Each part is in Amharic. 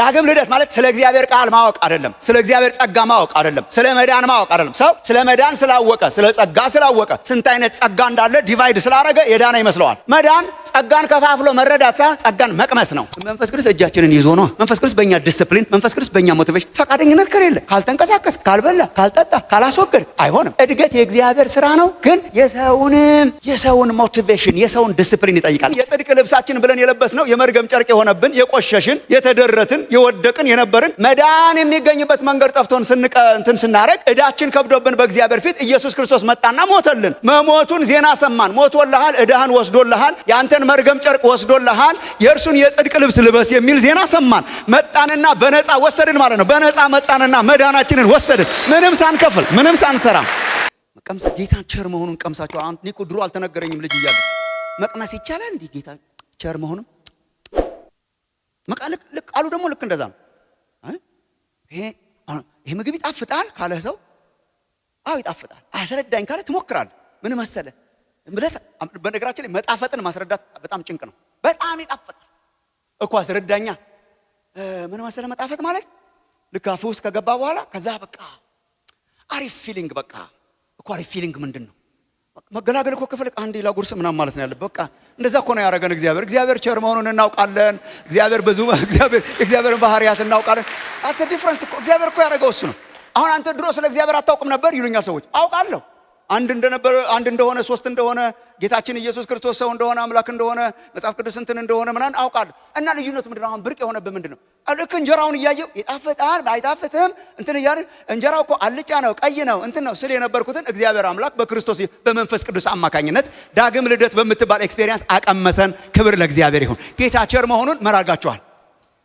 ዳግም ልደት ማለት ስለ እግዚአብሔር ቃል ማወቅ አይደለም፣ ስለ እግዚአብሔር ጸጋ ማወቅ አይደለም፣ ስለ መዳን ማወቅ አይደለም። ሰው ስለ መዳን ስላወቀ ስለ ጸጋ ስላወቀ ስንት አይነት ጸጋ እንዳለ ዲቫይድ ስላረገ የዳነ ይመስለዋል። መዳን ጸጋን ከፋፍሎ መረዳት ሳይሆን ጸጋን መቅመስ ነው። መንፈስ ቅዱስ እጃችንን ይዞ ነው። መንፈስ ቅዱስ በእኛ ዲሲፕሊን፣ መንፈስ ቅዱስ በእኛ ሞቲቬሽን፣ ፈቃደኝነት ከሌለ ካልተንቀሳቀስ፣ ካልበላ፣ ካልጠጣ፣ ካላስወገድ አይሆንም። እድገት የእግዚአብሔር ስራ ነው፣ ግን የሰውን ሞቲቬሽን የሰውን ዲሲፕሊን ይጠይቃል። የጽድቅ ልብሳችን ብለን የለበስነው የመርገም ጨርቅ የሆነብን የቆሸሽን የተደረትን የወደቅን የነበርን መዳን የሚገኝበት መንገድ ጠፍቶን እንትን ስናረግ እዳችን ከብዶብን በእግዚአብሔር ፊት ኢየሱስ ክርስቶስ መጣና ሞተልን። መሞቱን ዜና ሰማን። ሞቶልሃል፣ እዳህን ወስዶልሃል፣ ያንተን መርገም ጨርቅ ወስዶልሃል፣ የእርሱን የጽድቅ ልብስ ልበስ የሚል ዜና ሰማን። መጣንና በነፃ ወሰድን ማለት ነው። በነፃ መጣንና መዳናችንን ወሰድን፣ ምንም ሳንከፍል ምንም ሳንሰራ። መቀምሳ ጌታን ቸር መሆኑን ቀምሳችሁ። አሁን እኔ እኮ ድሮ አልተነገረኝም ልጅ እያለሁ መቅመስ ይቻላል እንዴ ጌታ ቸር መሆኑን? ልክ አሉ ደግሞ ልክ እንደዛ ነው። ይሄ ምግብ ይጣፍጣል ካለ ሰው አዎ ይጣፍጣል። አስረዳኝ ካለ ትሞክራለህ። ምን መሰለህ ብለህ በነገራችን ላይ መጣፈጥን ማስረዳት በጣም ጭንቅ ነው። በጣም ይጣፍጣል እኮ አስረዳኛ። ምን መሰለህ መጣፈጥ ማለት ልክ አፍ ውስጥ ከገባ በኋላ ከዛ በቃ አሪፍ ፊሊንግ በቃ እኮ አሪፍ ፊሊንግ ምንድን ነው? መገላገል እኮ ከፈለክ አንዴ ላጉርስ ምናምን ማለት ነው ያለበት። በቃ እንደዛ እኮ ነው ያደረገን እግዚአብሔር። እግዚአብሔር ቸር መሆኑን እናውቃለን። እግዚአብሔርን ባህሪያት እናውቃለን። ታትስ ዲፍረንስ እኮ እግዚአብሔር እኮ ያደረገው እሱ ነው። አሁን አንተ ድሮ ስለ እግዚአብሔር አታውቅም ነበር ይሉኛል ሰዎች። አውቃለሁ። አንድ እንደሆነ ሶስት እንደሆነ ጌታችን ኢየሱስ ክርስቶስ ሰው እንደሆነ አምላክ እንደሆነ መጽሐፍ ቅዱስ እንትን እንደሆነ ምናምን አውቃለሁ። እና ልዩነቱ ምንድነው? አሁን ብርቅ የሆነብህ ምንድነው? ልክ እንጀራውን እያየው ይጣፍጣል አይጣፍጥም እንትን እያልን እንጀራው እኮ አልጫ ነው ቀይ ነው እንትን ነው ስለ የነበርኩትን እግዚአብሔር አምላክ በክርስቶስ በመንፈስ ቅዱስ አማካኝነት ዳግም ልደት በምትባል ኤክስፒሪየንስ አቀመሰን። ክብር ለእግዚአብሔር ይሁን። ጌታ ቸር መሆኑን መራጋችኋል።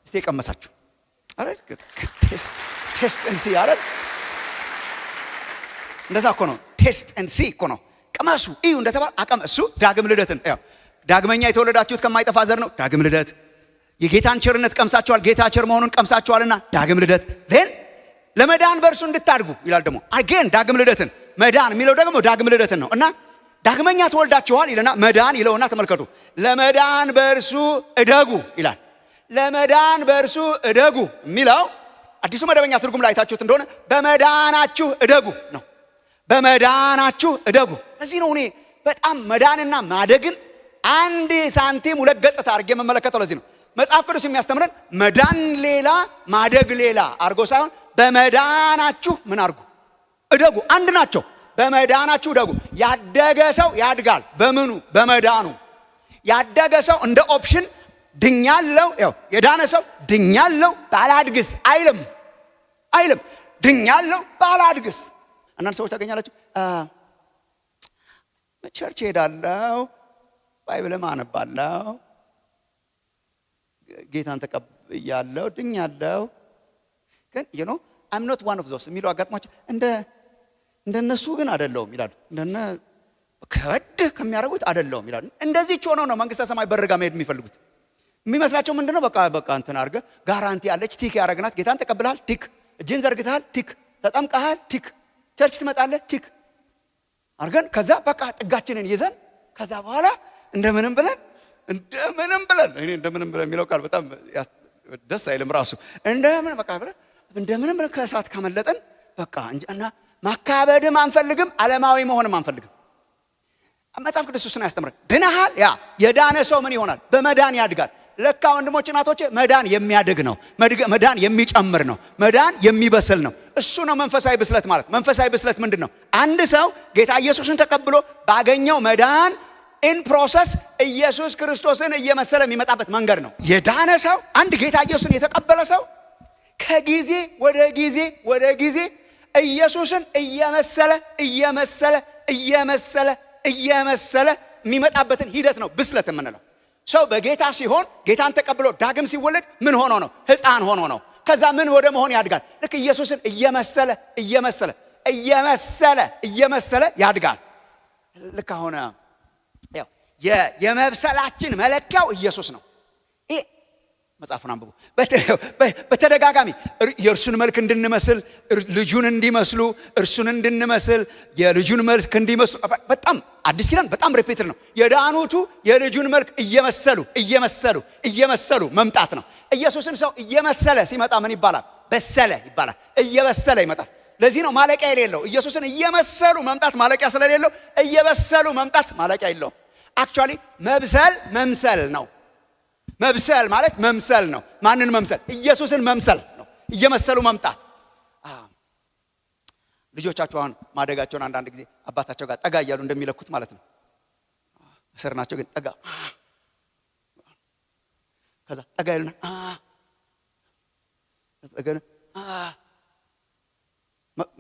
እስቲ ቀመሳችሁ አይደል? ቴስት ኤንድ ሲ አይደል? እንደዛ እኮ ነው። ቴስት ኤንድ ሲ እኮ ነው። ቅመሱ እዩ እንደተባለ አቀመሱ። ዳግም ልደትን ዳግመኛ የተወለዳችሁት ከማይጠፋ ዘር ነው። ዳግም ልደት የጌታን ቸርነት ቀምሳችኋል። ጌታ ቸር መሆኑን ቀምሳችኋልና ዳግም ልደት ለን ለመዳን በእርሱ እንድታድጉ ይላል። ደግሞ አገን ዳግም ልደትን መዳን የሚለው ደግሞ ዳግም ልደትን ነው። እና ዳግመኛ ተወልዳችኋል ይለና መዳን ይለውና ተመልከቱ። ለመዳን በእርሱ እደጉ ይላል። ለመዳን በእርሱ እደጉ የሚለው አዲሱ መደበኛ ትርጉም ላይ ታችሁት እንደሆነ በመዳናችሁ እደጉ ነው። በመዳናችሁ እደጉ። ለዚህ ነው እኔ በጣም መዳንና ማደግን አንድ ሳንቲም ሁለት ገጽታ አድርጌ የምመለከተው። ለዚህ ነው መጽሐፍ ቅዱስ የሚያስተምረን መዳን ሌላ ማደግ ሌላ አድርጎ ሳይሆን በመዳናችሁ ምን አድርጉ? እደጉ። አንድ ናቸው። በመዳናችሁ እደጉ። ያደገ ሰው ያድጋል። በምኑ? በመዳኑ። ያደገ ሰው እንደ ኦፕሽን ድኛለው፣ የዳነ ሰው ድኛለው ባላድግስ አይልም። ድኛለው ባላድግስ። አንዳንድ ሰዎች ታገኛላችሁ ቸርች ሄዳለው፣ ባይብልም አነባለው፣ ጌታን ተቀብያለው፣ ድኛለው፣ ግን I'm not one of those የሚሉ አጋጥሟቸው እንደነሱ ግን አይደለሁም ይላሉ። እንደነ ከወድ ከሚያደርጉት አይደለሁም ይላሉ። እንደዚህ ሆኖ ነው መንግስተ ሰማይ በርጋ መሄድ የሚፈልጉት። የሚመስላቸው ምንድነው? በቃ እንትን አድርገ ጋራንቲ ያለች ቲክ ያረግናት። ጌታን ተቀብለሃል፣ ቲክ። እጅን ዘርግተሃል፣ ቲክ። ተጠምቀሃል፣ ቲክ። ቸርች ትመጣለህ፣ ቲክ አርገን ከዛ በቃ ጥጋችንን ይዘን ከዛ በኋላ እንደምንም ብለን እኔ እንደምንም ብለን የሚለው ቃል በጣም ደስ አይልም ራሱ። እንደምንም ብለን ከእሳት ካመለጠን በቃ እና ማካበድም አንፈልግም፣ ዓለማዊ መሆንም አንፈልግም። መጽሐፍ ቅዱስ እሱን ያስተምራል። ድነሃል። ያ የዳነ ሰው ምን ይሆናል? በመዳን ያድጋል። ለካ ወንድሞች እናቶቼ መዳን የሚያድግ ነው። መዳን የሚጨምር ነው። መዳን የሚበስል ነው። እሱ ነው መንፈሳዊ ብስለት ማለት። መንፈሳዊ ብስለት ምንድን ነው? አንድ ሰው ጌታ ኢየሱስን ተቀብሎ ባገኘው መዳን ኢን ፕሮሰስ ኢየሱስ ክርስቶስን እየመሰለ የሚመጣበት መንገድ ነው። የዳነ ሰው አንድ ጌታ ኢየሱስን የተቀበለ ሰው ከጊዜ ወደ ጊዜ ኢየሱስን እየመሰለ የሚመጣበትን ሂደት ነው ብስለት የምንለው። ሰው በጌታ ሲሆን ጌታን ተቀብሎ ዳግም ሲወለድ ምን ሆኖ ነው? ሕፃን ሆኖ ነው። ከዛ ምን ወደ መሆን ያድጋል? ልክ ኢየሱስን እየመሰለ ያድጋል። ልክ አሁን ያው የመብሰላችን መለኪያው ኢየሱስ ነው። መጽሐፉን አንብቡ። በተደጋጋሚ የእርሱን መልክ እንድንመስል ልጁን እንዲመስሉ እርሱን እንድንመስል የልጁን መልክ እንዲመስሉ በጣም አዲስ ኪዳን በጣም ሪፒትድ ነው። የዳኑቱ የልጁን መልክ እየመሰሉ መምጣት ነው። ኢየሱስን ሰው እየመሰለ ሲመጣ ምን ይባላል? በሰለ ይባላል። እየበሰለ ይመጣል። ለዚህ ነው ማለቂያ የሌለው። ኢየሱስን እየመሰሉ መምጣት ማለቂያ ስለሌለው እየበሰሉ መምጣት ማለቂያ የለውም። አክቹአሊ መምሰል ነው። መብሰል ማለት መምሰል ነው። ማንን መምሰል? ኢየሱስን መምሰል ነው። እየመሰሉ መምጣት። ልጆቻቸው አሁን ማደጋቸውን አንዳንድ ጊዜ አባታቸው ጋር ጠጋ እያሉ እንደሚለኩት ማለት ነው። እስር ናቸው ግን ጠጋ ከዛ ጠጋ ይሉና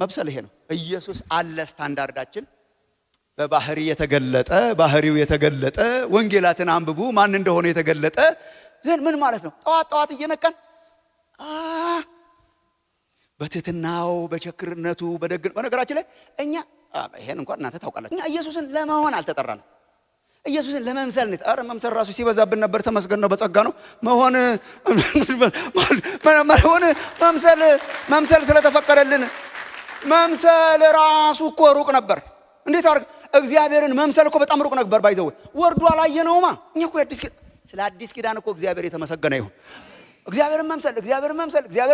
መብሰል ይሄ ነው። ኢየሱስ አለ ስታንዳርዳችን በባህሪ የተገለጠ ባህሪው የተገለጠ ወንጌላትን አንብቡ ማን እንደሆነ የተገለጠ ዘን ምን ማለት ነው? ጠዋት እየነቃን በትህትናው በቸክርነቱ በደግን በነገራችን ላይ እኛ ይሄን እንኳን እናንተ ታውቃላችሁ። እኛ ኢየሱስን ለመሆን አልተጠራንም። ኢየሱስን ለመምሰል ነው። አረ መምሰል ራሱ ሲበዛብን ነበር። ተመስገን ነው፣ በጸጋ ነው። መምሰል ስለተፈቀደልን መምሰል ራሱ እኮ ሩቅ ነበር። እንዴት አርግ እግዚአብሔርን መምሰል እኮ በጣም ሩቅ ነበር። ባይዘው ወርዱ አላየነውማ። እኛ እኮ ስለ አዲስ ኪዳን እኮ እግዚአብሔር የተመሰገነ ይሁን። እግዚአብሔርን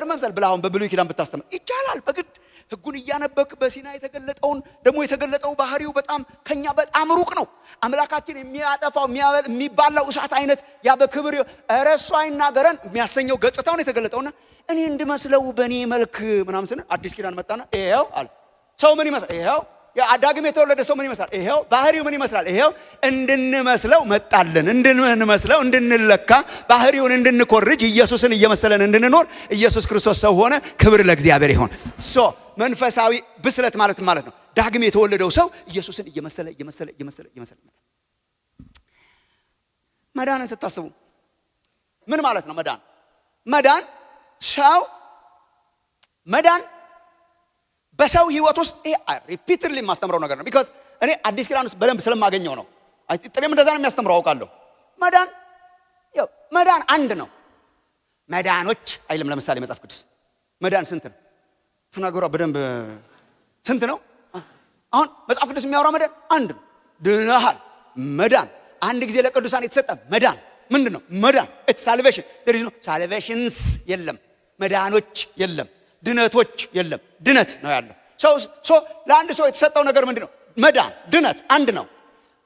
መምሰል ብላውን በብሉይ ኪዳን ብታስተምር ይቻላል። በግድ ሕጉን እያነበክ በሲና የተገለጠውን ደግሞ የተገለጠው ባህሪው በጣም ከኛ በጣም ሩቅ ነው። አምላካችን የሚያጠፋው የሚባላው እሳት አይነት ያ በክብር እረሱ አይናገረን የሚያሰኘው ገጽታውን የተገለጠውና እኔ እንድመስለው በእኔ መልክ ምናምን ስነ አዲስ ኪዳን መጣና ይሄው አለ ሰው ምን ይመስላል? ይሄው የአዳግም የተወለደ ሰው ምን ይመስላል? ይሄው ባህሪው ምን ይመስላል? ይሄው እንድንመስለው መጣልን። እንድንመስለው እንድንለካ ባህሪውን እንድንኮርጅ ኢየሱስን እየመሰለን እንድንኖር ኢየሱስ ክርስቶስ ሰው ሆነ። ክብር ለእግዚአብሔር ይሁን። መንፈሳዊ ብስለት ማለት ነው ዳግም የተወለደው ሰው ኢየሱስን እየመሰለ መዳንን ስታስቡ ምን ማለት ነው? መዳን በሰው ህይወት ውስጥ ይሄ ሪፒትድሊ የማስተምረው ነገር ነው። ቢኮዝ እኔ አዲስ ኪዳን ውስጥ በደንብ ስለማገኘው ነው። ጥሬም እንደዛ ነው የሚያስተምረው አውቃለሁ። መዳን አንድ ነው። መዳኖች አይልም። ለምሳሌ መጽሐፍ ቅዱስ መዳን ስንት ነው? ተናገሯ በደንብ ስንት ነው? አሁን መጽሐፍ ቅዱስ የሚያወራው መዳን አንድ ነው። ድነሃል። መዳን አንድ ጊዜ ለቅዱሳን የተሰጠ መዳን ምንድን ነው? መዳን ኢትስ ሳልቬሽን። there is no salvations የለም። መዳኖች የለም። ድነቶች የለም። ድነት ነው ያለው። ለአንድ ሰው የተሰጠው ነገር ምንድነው? መዳን፣ ድነት አንድ ነው።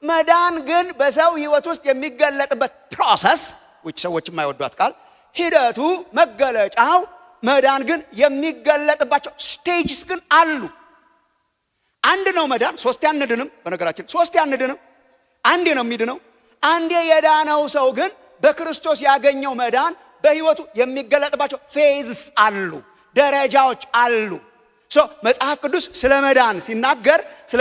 መዳን ግን በሰው ህይወት ውስጥ የሚገለጥበት ፕሮሰስ which ሰዎች የማይወዷት ቃል ሂደቱ መገለጫው መዳን ግን የሚገለጥባቸው ስቴጅስ ግን አሉ። አንድ ነው መዳን። ሶስት ያንድንም በነገራችን ሶስት ያንድንም አንዴ ነው የሚድነው። አንዴ የዳነው ሰው ግን በክርስቶስ ያገኘው መዳን በህይወቱ የሚገለጥባቸው ፌዝስ አሉ፣ ደረጃዎች አሉ። መጽሐፍ ቅዱስ ስለ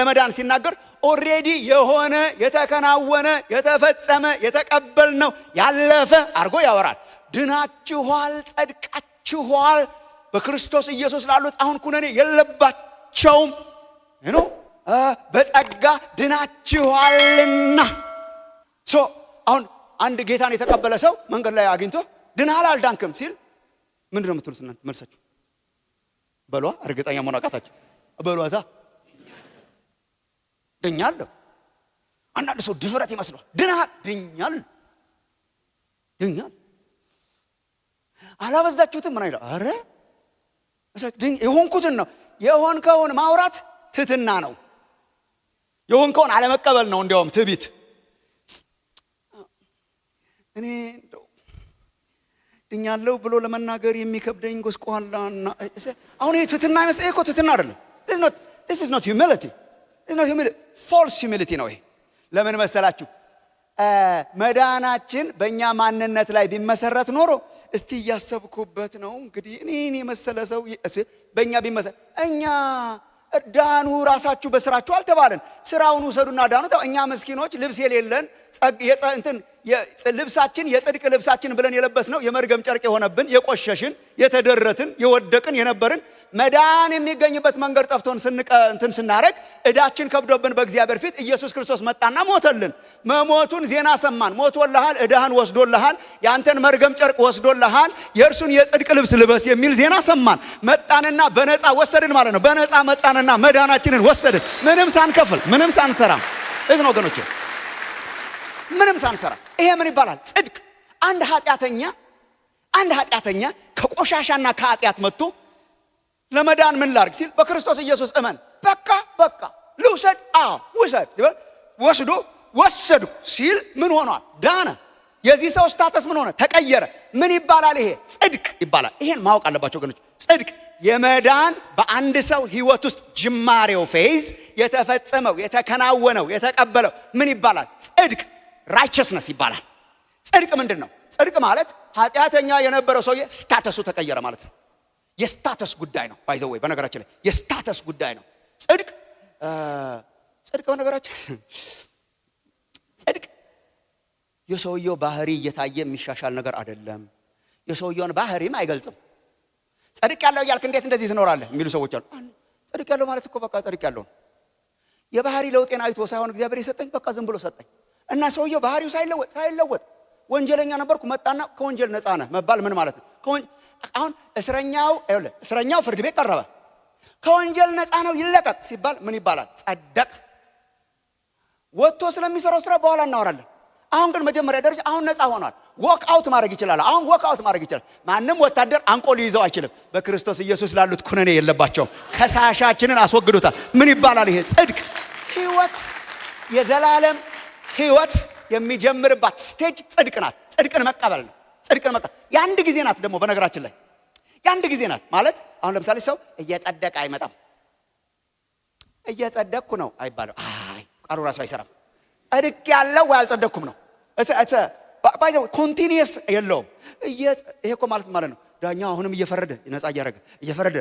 መዳን ሲናገር ኦሬዲ የሆነ የተከናወነ የተፈጸመ የተቀበልነው ያለፈ አድርጎ ያወራል። ድናችኋል፣ ጸድቃችኋል፣ በክርስቶስ ኢየሱስ ላሉት አሁን ኩነኔ የለባቸውም። በጸጋ ድናችኋልና። አሁን አንድ ጌታን የተቀበለ ሰው መንገድ ላይ አግኝቶ ድናል አልዳንክም ሲል ምንድነው የምትሉት እናንተ? መልሳችሁ በሏ። እርግጠኛ መሆን አቃታችሁ? በሏታ ድኛለሁ። አንዳንድ ሰው ድፍረት ይመስለዋል። ድናል፣ ድኛል አላበዛችሁትም? ምን አይደል? አረ የሆንኩትን ነው። የሆንከውን ማውራት ትህትና ነው። የሆንከውን አለመቀበል ነው እንዲያውም ትዕቢት። እኔ እንደው ድኛለሁ ብሎ ለመናገር የሚከብደኝ ጎስቋላና አሁን ይሄ ትህትና አይመስል። ይሄ እኮ ትህትና አይደለም። this is not humility. false humility ነው ይሄ። ለምን መሰላችሁ? መዳናችን በእኛ ማንነት ላይ ቢመሰረት ኖሮ እስቲ እያሰብኩበት ነው እንግዲህ እኔ መሰለ ሰው በእኛ ቢመሰረት እኛ ዳኑ ራሳችሁ በስራችሁ አልተባለን። ስራውን ውሰዱና ዳኑ። እኛ ምስኪኖች ልብስ የሌለን ልብሳችን የጽድቅ ልብሳችን ብለን የለበስነው የመርገም ጨርቅ የሆነብን የቆሸሽን የተደረትን የወደቅን የነበርን መዳን የሚገኝበት መንገድ ጠፍቶን እንትን ስናረግ እዳችን ከብዶብን በእግዚአብሔር ፊት ኢየሱስ ክርስቶስ መጣና ሞተልን። መሞቱን ዜና ሰማን። ሞቶልሃል፣ እዳህን ወስዶልሃል፣ ያንተን መርገም ጨርቅ ወስዶልሃል፣ የእርሱን የጽድቅ ልብስ ልበስ የሚል ዜና ሰማን። መጣንና በነፃ ወሰድን ማለት ነው። በነፃ መጣንና መዳናችንን ወሰድን፣ ምንም ሳንከፍል፣ ምንም ሳንሰራ። እዚህ ነው ወገኖቼ፣ ምንም ሳንሰራ። ይሄ ምን ይባላል? ጽድቅ። አንድ ኃጢአተኛ ከቆሻሻና ከኃጢአት መጥቶ ለመዳን ምን ላርግ ሲል በክርስቶስ ኢየሱስ እመን። በቃ ልውሰድ፣ ውሰድ ሲል ወሰድኩ ሲል ምን ሆኗል? ዳነ። የዚህ ሰው ስታተስ ምን ሆነ? ተቀየረ። ምን ይባላል? ይሄ ጽድቅ ይባላል። ይሄን ማወቅ አለባቸው ወገኖች። ጽድቅ የመዳን በአንድ ሰው ህይወት ውስጥ ጅማሬው ፌዝ የተፈጸመው የተከናወነው የተቀበለው ምን ይባላል? ጽድቅ ራይቸስነስ ይባላል። ጽድቅ ምንድን ነው? ጽድቅ ማለት ኃጢአተኛ የነበረው ሰውዬ ስታተሱ ተቀየረ ማለት ነው። የስታተስ ጉዳይ ነው። ባይዘው ወይ በነገራችን ላይ የስታተስ ጉዳይ ነው። ጽድቅ በነገራችን ጽድቅ የሰውየው ባህሪ እየታየ የሚሻሻል ነገር አይደለም። የሰውየውን ባህሪም አይገልጽም። ጽድቅ ያለው እያልክ እንዴት እንደዚህ ትኖራለህ የሚሉ ሰዎች አሉ። ጽድቅ ያለው ማለት እኮ በቃ ጽድቅ ያለው የባህሪ ለውጤን አይቶ ሳይሆን እግዚአብሔር የሰጠኝ በቃ ዝም ብሎ ሰጠኝ እና ሰውየው ባህሪው ሳይለወጥ ወንጀለኛ ነበርኩ መጣና ከወንጀል ነፃ ነህ መባል ምን ማለት ነው? አሁን እስረኛው ፍርድ ቤት ቀረበ። ከወንጀል ነፃ ነው ይለቀቅ ሲባል ምን ይባላል? ጸደቅ። ወጥቶ ስለሚሰራው ስራ በኋላ እናወራለን። አሁን ግን መጀመሪያ ደረጃ አሁን ነፃ ሆኗል። ወክ አውት ማድረግ ይችላል። አሁን ወክ አውት ማድረግ ይችላል። ማንም ወታደር አንቆ ሊይዘው አይችልም። በክርስቶስ ኢየሱስ ላሉት ኩነኔ የለባቸውም። ከሳሻችንን አስወግዶታል። ምን ይባላል? ይሄ ጽድቅ። ህይወት የዘላለም ህይወት የሚጀምርባት ስቴጅ ጽድቅ ናት። ጽድቅን መቀበል ነው። ጽድቅን መቀበል የአንድ ጊዜ ናት። ደግሞ በነገራችን ላይ የአንድ ጊዜ ናት ማለት አሁን ለምሳሌ ሰው እየጸደቀ አይመጣም። እየጸደቅኩ ነው አይባልም። ቃሉ ራሱ አይሰራም። ጽድቅ ያለው ወይ አልጸደቅኩም ነው። ባይዘው ኮንቲኒየስ የለውም። ይሄ እኮ ማለት ነው ዳኛው አሁንም እየፈረደ ነፃ እየፈረደ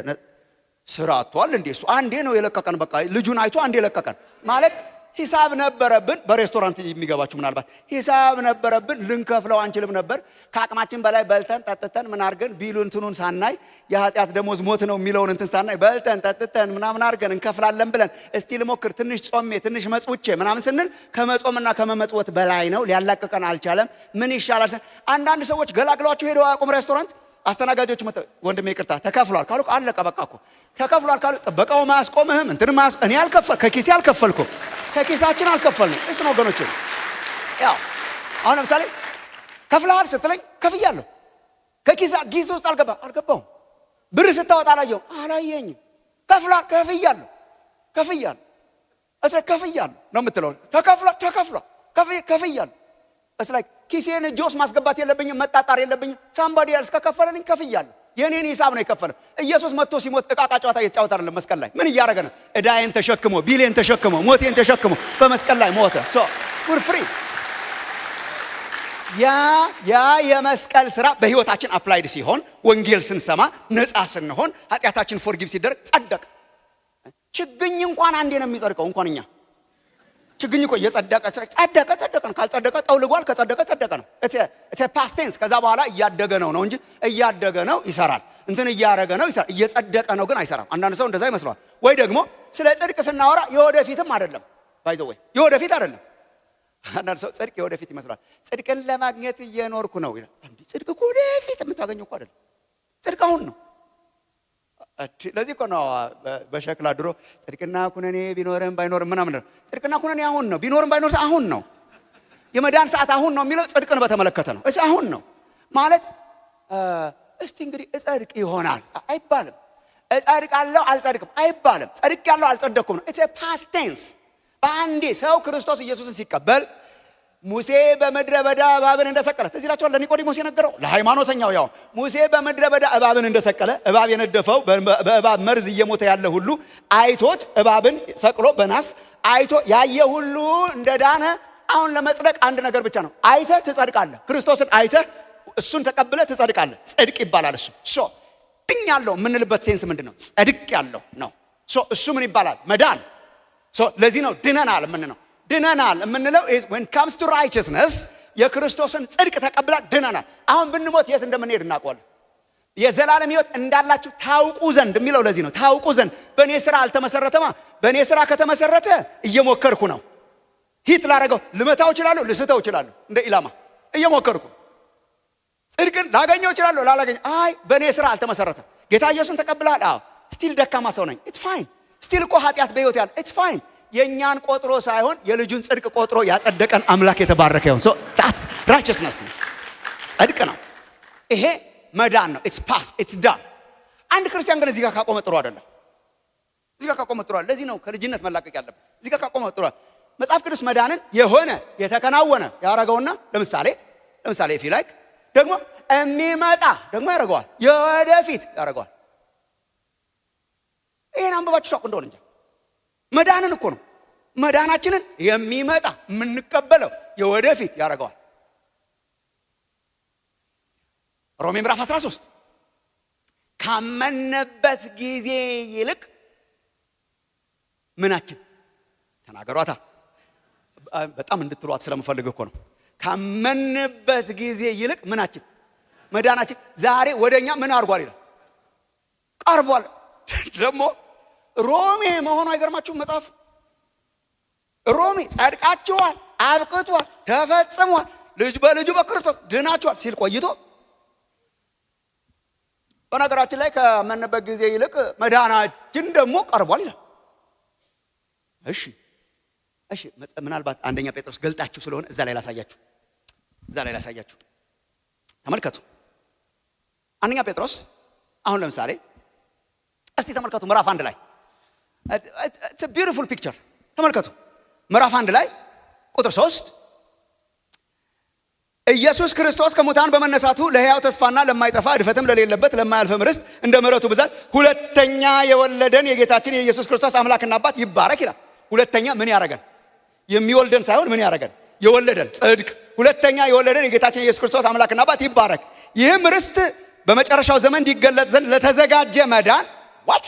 ስራ አጥቷል እንዴ? እሱ አንዴ ነው የለቀቀን። በቃ ልጁን አይቶ አንዴ የለቀቀን ማለት ሂሳብ ነበረብን። በሬስቶራንት የሚገባችሁ ምናልባት ሂሳብ ነበረብን፣ ልንከፍለው አንችልም ነበር። ከአቅማችን በላይ በልተን ጠጥተን ምን አድርገን ቢሉ እንትኑን ሳናይ የኃጢአት ደሞዝ ሞት ነው የሚለውን እንትን ሳናይ በልተን ጠጥተን ምናምን አድርገን እንከፍላለን ብለን እስቲ ልሞክር ትንሽ ጾሜ ትንሽ መጽውቼ ምናምን ስንል ከመጾምና ከመመጽወት በላይ ነው፣ ሊያላቅቀን አልቻለም። ምን ይሻላል? አንዳንድ ሰዎች ገላግሏቸው ሄደው አቁም ሬስቶራንት አስተናጋጆች መጣ ወንድሜ ይቅርታ ተከፍሏል ካሉ አለቀ በቃ እኮ ተከፍሏል ካሉ ጥበቃው ማያስቆምህም እንትን እኔ ከኪሴ አልከፈልኩም ከኪሳችን አልከፈልንም። እሱ ነው ወገኖች። ያው አሁን ለምሳሌ ከፍለሃል ስትለኝ ከፍያለሁ። ከኪስ ውስጥ አልገባሁም። ብር ስታወጣ አላየኝም። ከፍሏል ከፍያለሁ ነው የምትለው። ተከፍሏል ከፍያለሁ። እስ ላይ ኪሴን ጆስ ማስገባት የለብኝም፣ መጣጣር የለብኝም። ሳምባዲ ያልስ ከከፈለልኝ ከፍያለሁ። የኔን ሂሳብ ነው የከፈለው። ኢየሱስ መጥቶ ሲሞት ዕቃ ጨዋታ እየተጫወተ አይደለም። መስቀል ላይ ምን እያደረገ ነው? እዳዬን ተሸክሞ ቢሌን ተሸክሞ ሞቴን ተሸክሞ በመስቀል ላይ ሞተ። we're free። ያ የመስቀል ስራ በህይወታችን አፕላይድ ሲሆን ወንጌል ስንሰማ ነፃ ስንሆን ኃጢአታችን ፎርጊቭ ሲደረግ ጸደቀ። ችግኝ እንኳን አንዴ ነው የሚጸድቀው። እንኳን እኛ ችግኝ እኮ እየጸደቀ ነው። ካልጸደቀ ጠውልጓል፣ ከጸደቀ ጸደቀ ነው። it's a past tense። ከዛ በኋላ እያደገ ነው እንጂ እያደገ ነው ይሰራል። እንትን እያደረገ ነው ይሰራል። እየጸደቀ ነው ግን አይሰራም። አንዳንድ ሰው እንደዛ ይመስለዋል። ወይ ደግሞ ስለ ጽድቅ ስናወራ የወደፊትም አይደለም። ባይዘው ወይ የወደፊት አይደለም። አንዳንድ ሰው ጽድቅ የወደፊት ይመስላል። ጽድቅን ለማግኘት እየኖርኩ ነው ይላል። እንዴ ጽድቅ እኮ ወደፊት የምታገኘው እኮ አይደለም። ጽድቅ አሁን ነው። ለዚህ እኮ ነው በሸክላ ድሮ ጽድቅና ኩነኔ ቢኖርም ባይኖርም ምናምን ነው። ጽድቅና ኩነኔ አሁን ነው። ቢኖርም ባይኖርም አሁን ነው። የመዳን ሰዓት አሁን ነው የሚለው ጽድቅን በተመለከተ ነው። እሺ አሁን ነው ማለት እስቲ እንግዲህ እጸድቅ ይሆናል አይባልም። እጸድቃለሁ አልጸድቅም አይባልም። ጸድቄያለሁ አልጸደቅኩም ነው። it's a past tense። በአንዴ ሰው ክርስቶስ ኢየሱስን ሲቀበል ሙሴ በምድረ በዳ እባብን እንደሰቀለ ትዝ ይላችኋል። ለኒቆዲሞስ የነገረው ለሃይማኖተኛው ያው ሙሴ በምድረ በዳ እባብን እንደሰቀለ እባብ የነደፈው በእባብ መርዝ እየሞተ ያለ ሁሉ አይቶት እባብን ሰቅሎ በናስ አይቶ ያየ ሁሉ እንደዳነ አሁን ለመጽደቅ አንድ ነገር ብቻ ነው። አይተህ ትጸድቃለህ። ክርስቶስን አይተህ እሱን ተቀብለህ ትጸድቃለህ። ጽድቅ ይባላል እሱ። ድኛለሁ የምንልበት ሴንስ ምንድነው? ጽድቅ ያለው ነው። እሱ ምን ይባላል? መዳን። ለዚህ ነው ድነናል የምንለው። ድነናል የምንለው when comes to righteousness የክርስቶስን ጽድቅ ተቀብላ ድነናል። አሁን ብንሞት የት እንደምንሄድ እናውቀዋለን። የዘላለም ሕይወት እንዳላችሁ ታውቁ ዘንድ የሚለው ለዚህ ነው። ታውቁ ዘንድ በእኔ ሥራ አልተመሰረተማ። በእኔ ሥራ ከተመሰረተ እየሞከርኩ ነው። ሂት ላረገው ልመታው እችላለሁ፣ ልስተው እችላለሁ። እንደ ኢላማ እየሞከርኩ ጽድቅን ላገኘው እችላለሁ፣ ላላገኘው። አይ በእኔ ሥራ አልተመሰረተም። ጌታ ኢየሱስን ተቀብለሃል? አዎ። ስቲል ደካማ ሰው ነኝ። ኢትስ ፋይን። ስቲል እኮ ኃጢአት በሕይወት ያለ ኢትስ ፋይን። የእኛን ቆጥሮ ሳይሆን የልጁን ጽድቅ ቆጥሮ ያጸደቀን አምላክ የተባረከ ይሁን። ሶ ታትስ ራይቸስነስ ጽድቅ ነው። ይሄ መዳን ነው። ኢትስ ፓስት ኢትስ ዳን። አንድ ክርስቲያን ግን እዚህ ጋር ካቆመ ጥሩ አይደለም። እዚህ ጋር ካቆመ ጥሩ አይደለም። ለዚህ ነው ከልጅነት መላቀቅ ያለብን። እዚህ ጋር ካቆመ ጥሩ አይደለም። መጽሐፍ ቅዱስ መዳንን የሆነ የተከናወነ ያረጋውና ለምሳሌ ኢፍ ዩ ላይክ ደግሞ የሚመጣ ደግሞ ያረጋዋል፣ የወደፊት ያረጋዋል። ይሄን አንብባችሁ ታውቁ እንደሆነ እንጂ መዳንን እኮ ነው መዳናችንን የሚመጣ የምንቀበለው የወደፊት ያረጋዋል። ሮሜ ምዕራፍ 13 ካመነበት ጊዜ ይልቅ ምናችን ተናገሯታ በጣም እንድትሏት ስለምፈልግ እኮ ነው። ካመንበት ጊዜ ይልቅ ምናችን መዳናችን ዛሬ ወደኛ ምን አድርጓል ይላል ቀርቧል። ደግሞ ሮሜ መሆኑ አይገርማችሁም? መጽሐፍ ሮሜ ጸድቃችኋል፣ አብቅቷል፣ ተፈጽሟል፣ ልጅ በልጁ በክርስቶስ ድናችኋል ሲል ቆይቶ በነገራችን ላይ ካመንበት ጊዜ ይልቅ መዳናችን ደግሞ ቀርቧል ይላል። እሺ ምናልባት አንደኛ ጴጥሮስ ገልጣችሁ ስለሆነ እዛ ላይ ላሳያችሁ። ተመልከቱ። አንደኛ ጴጥሮስ አሁን ለምሳሌ እስቲ ተመልከቱ ምዕራፍ 1 ላይ it's a beautiful picture። ተመልከቱ ምዕራፍ 1 ላይ ቁጥር 3 ኢየሱስ ክርስቶስ ከሙታን በመነሳቱ ለሕያው ተስፋና ለማይጠፋ እድፈትም ለሌለበት ለማያልፍም ርስት እንደ ምሕረቱ ብዛት ሁለተኛ የወለደን የጌታችን የኢየሱስ ክርስቶስ አምላክና አባት ይባረክ ይላል። ሁለተኛ ምን ያረጋል? የሚወልደን ሳይሆን ምን ያረጋል? የወለደን ጽድቅ። ሁለተኛ የወለደን የጌታችን የኢየሱስ ክርስቶስ አምላክና አባት ይባረክ። ይህም ርስት በመጨረሻው ዘመን እንዲገለጥ ዘንድ ለተዘጋጀ መዳን ዋት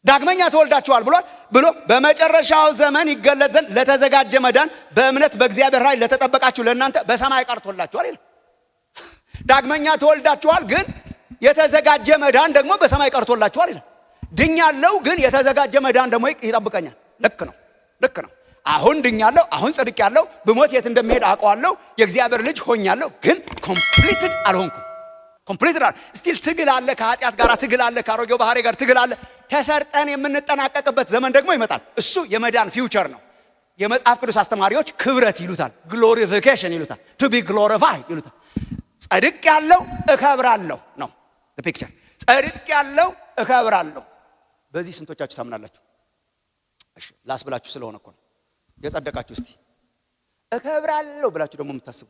ዳግመኛ ተወልዳችኋል ብሎ በመጨረሻው ዘመን ይገለጥ ዘንድ ለተዘጋጀ መዳን በእምነት በእግዚአብሔር ኃይል ለተጠበቃችሁ ለእናንተ በሰማይ ቀርቶላችኋል ይላል። ዳግመኛ ተወልዳችኋል፣ ግን የተዘጋጀ መዳን ደግሞ በሰማይ ቀርቶላችኋል ይላል። ድኛለሁ፣ ግን የተዘጋጀ መዳን ደግሞ ይጠብቀኛል። ልክ ነው። አሁን ድኛለሁ፣ አሁን ጸድቄያለሁ፣ ብሞት የት እንደሚሄድ አውቀዋለሁ፣ የእግዚአብሔር ልጅ ሆኛለሁ፣ ግን ኮምፕሊትድ አልሆንኩም። ኮምፕሊትድ ስቲል ትግል አለ፣ ከኃጢአት ጋር ትግል አለ፣ ከአሮጌው ባህሪ ጋር ትግል አለ። ተሰርጠን የምንጠናቀቅበት ዘመን ደግሞ ይመጣል። እሱ የመዳን ፊውቸር ነው። የመጽሐፍ ቅዱስ አስተማሪዎች ክብረት ይሉታል፣ ግሎሪፊኬሽን ይሉታል፣ ቱ ቢ ግሎሪፋይ ይሉታል። ጸድቄያለሁ እከብራለሁ ነው ፒክቸር። ጸድቄያለሁ እከብራለሁ። በዚህ ስንቶቻችሁ ታምናላችሁ? እሺ ላስብላችሁ ስለሆነ እኮ ነው የጸደቃችሁ። እስቲ እከብራለሁ ብላችሁ ደግሞ የምታስቡ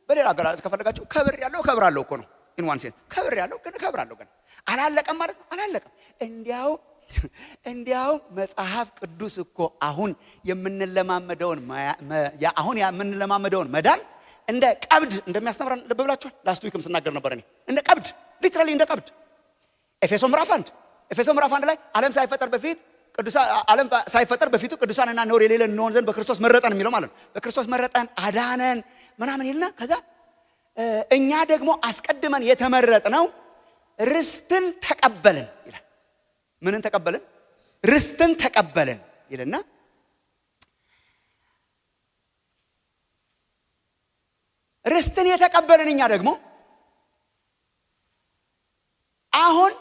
በሌላ አገላለጽ ከፈለጋችሁ ከብር ያለው እከብራለሁ እኮ ነው። ኢን ዋን ሴንስ ከብር ያለው ግን እከብራለሁ ግን አላለቀም ማለት ነው። አላለቀም። እንዲያው መጽሐፍ ቅዱስ እኮ አሁን የምንለማመደውን መዳን እንደ ቀብድ እንደሚያስተምረን ልብ ብላችኋል። ላስት ዊክም ስናገር ነበር እኔ እንደ ቀብድ ሊትራሊ እንደ ቀብድ። ኤፌሶን ምዕራፍ 1 ላይ ዓለም ሳይፈጠር በፊቱ ቅዱሳንና ነውር የሌለን እንሆን ዘንድ በክርስቶስ መረጠን የሚለው ማለት ነው። በክርስቶስ መረጠን አዳነን ምናምን ይልና ከዛ እኛ ደግሞ አስቀድመን የተመረጥነው ርስትን ተቀበልን ይላል። ምንን ተቀበልን? ርስትን ተቀበልን ይልና ርስትን የተቀበልን እኛ ደግሞ አሁን